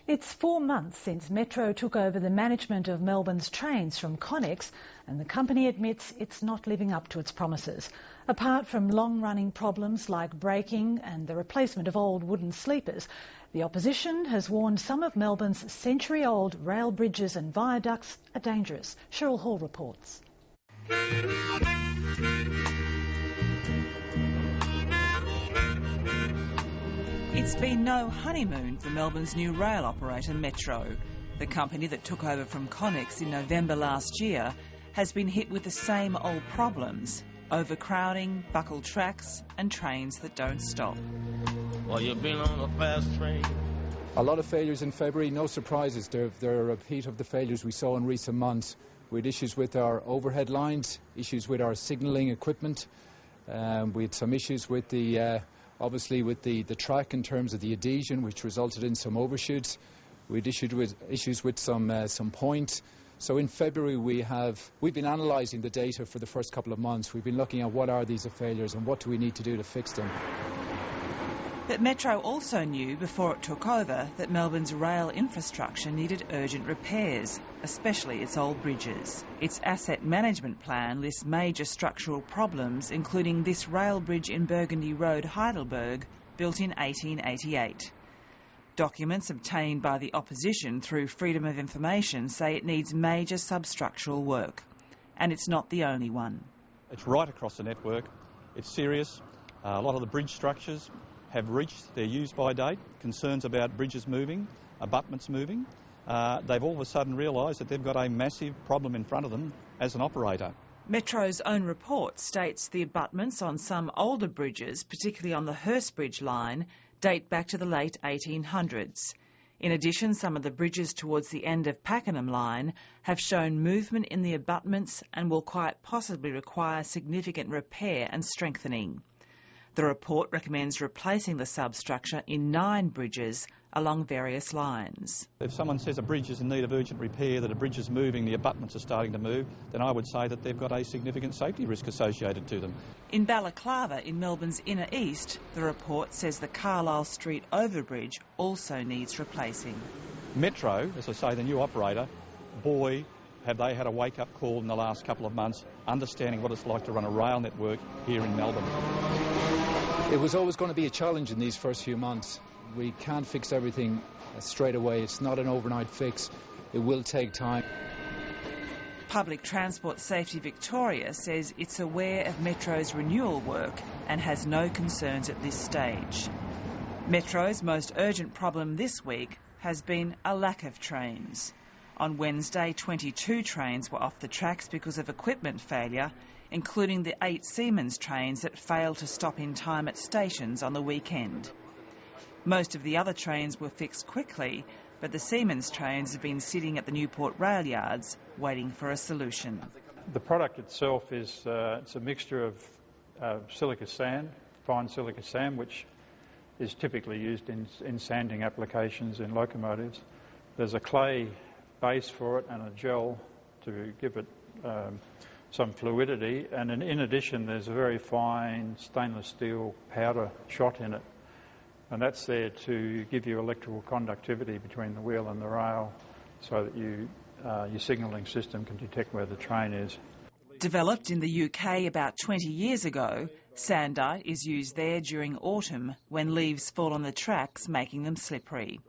It's 4 months since Metro took over the management of Melbourne's trains from Connex, and the company admits it's not living up to its promises. Apart from long-running problems like braking and the replacement of old wooden sleepers, the opposition has warned some of Melbourne's century-old rail bridges and viaducts are dangerous. Cheryl Hall reports. It's been no honeymoon for Melbourne's new rail operator Metro. The company that took over from Connex in November last year has been hit with the same old problems: overcrowding, buckled tracks and trains that don't stop. Well, you've been on a fast train. A lot of failures in February, no surprises. They're a repeat of the failures we saw in recent months. We had issues with our overhead lines, issues with our signalling equipment. We had some issues with obviously with the track in terms of the adhesion, which resulted in some overshoots. We had issues with some points. So in February we've been analysing the data for the first couple of months. We've been looking at what are these failures and what do we need to do to fix them. But Metro also knew before it took over that Melbourne's rail infrastructure needed urgent repairs, especially its old bridges. Its asset management plan lists major structural problems, including this rail bridge in Burgundy Road, Heidelberg, built in 1888. Documents obtained by the opposition through Freedom of Information say it needs major substructural work. And it's not the only one. It's right across the network. It's serious. A lot of the bridge structures have reached their use-by date. Concerns about bridges moving, abutments moving. They've all of a sudden realised that they've got a massive problem in front of them as an operator. Metro's own report states the abutments on some older bridges, particularly on the Hurstbridge line, date back to the late 1800s. In addition, some of the bridges towards the end of Pakenham line have shown movement in the abutments and will quite possibly require significant repair and strengthening. The report recommends replacing the substructure in 9 bridges along various lines. If someone says a bridge is in need of urgent repair, that a bridge is moving, the abutments are starting to move, then I would say that they've got a significant safety risk associated to them. In Balaclava, in Melbourne's inner east, the report says the Carlisle Street overbridge also needs replacing. Metro, as I say, the new operator, boy, have they had a wake-up call in the last couple of months, understanding what it's like to run a rail network here in Melbourne. It was always going to be a challenge in these first few months. We can't fix everything straight away. It's not an overnight fix. It will take time. Public Transport Safety Victoria says it's aware of Metro's renewal work and has no concerns at this stage. Metro's most urgent problem this week has been a lack of trains. On Wednesday, 22 trains were off the tracks because of equipment failure, including the 8 Siemens trains that failed to stop in time at stations on the weekend. Most of the other trains were fixed quickly, but the Siemens trains have been sitting at the Newport rail yards waiting for a solution. The product itself is it's a mixture of silica sand, fine silica sand, which is typically used in sanding applications in locomotives. There's a clay base for it and a gel to give it some fluidity, and in addition there's a very fine stainless steel powder shot in it, and that's there to give you electrical conductivity between the wheel and the rail so that your signalling system can detect where the train is. Developed in the UK about 20 years ago, sandite is used there during autumn when leaves fall on the tracks, making them slippery.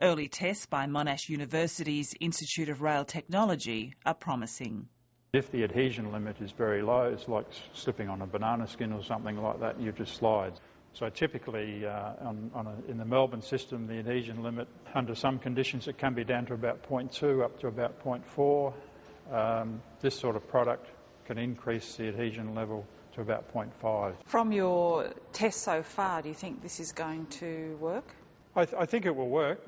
Early tests by Monash University's Institute of Rail Technology are promising. If the adhesion limit is very low, it's like slipping on a banana skin or something like that, and you just slide. So typically in the Melbourne system, the adhesion limit, under some conditions, it can be down to about 0.2 up to about 0.4. This sort of product can increase the adhesion level to about 0.5. From your tests so far, do you think this is going to work? I think it will work.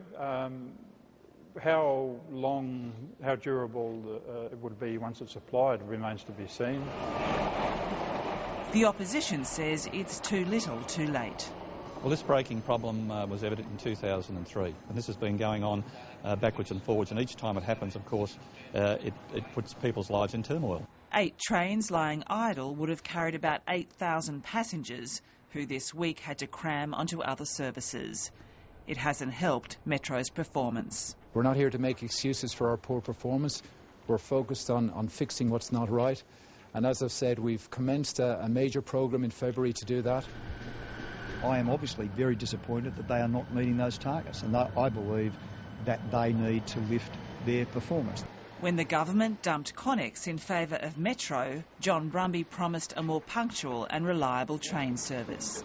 How durable it would be once it's applied remains to be seen. The opposition says it's too little too late. Well, this braking problem was evident in 2003, and this has been going on backwards and forwards, and each time it happens, of course, it puts people's lives in turmoil. 8 trains lying idle would have carried about 8,000 passengers, who this week had to cram onto other services. it hasn't helped Metro's performance. We're not here to make excuses for our poor performance. We're focused on fixing what's not right. And as I've said, we've commenced a major programme in February to do that. I am obviously very disappointed that they are not meeting those targets, and I believe that they need to lift their performance. When the government dumped Connex in favour of Metro, John Brumby promised a more punctual and reliable train service.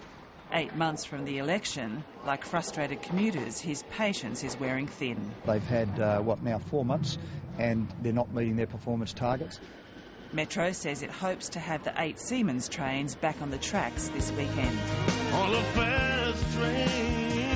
8 months from the election, like frustrated commuters, his patience is wearing thin. They've had, 4 months, and they're not meeting their performance targets. Metro says it hopes to have the 8 Siemens trains back on the tracks this weekend. On a fast train.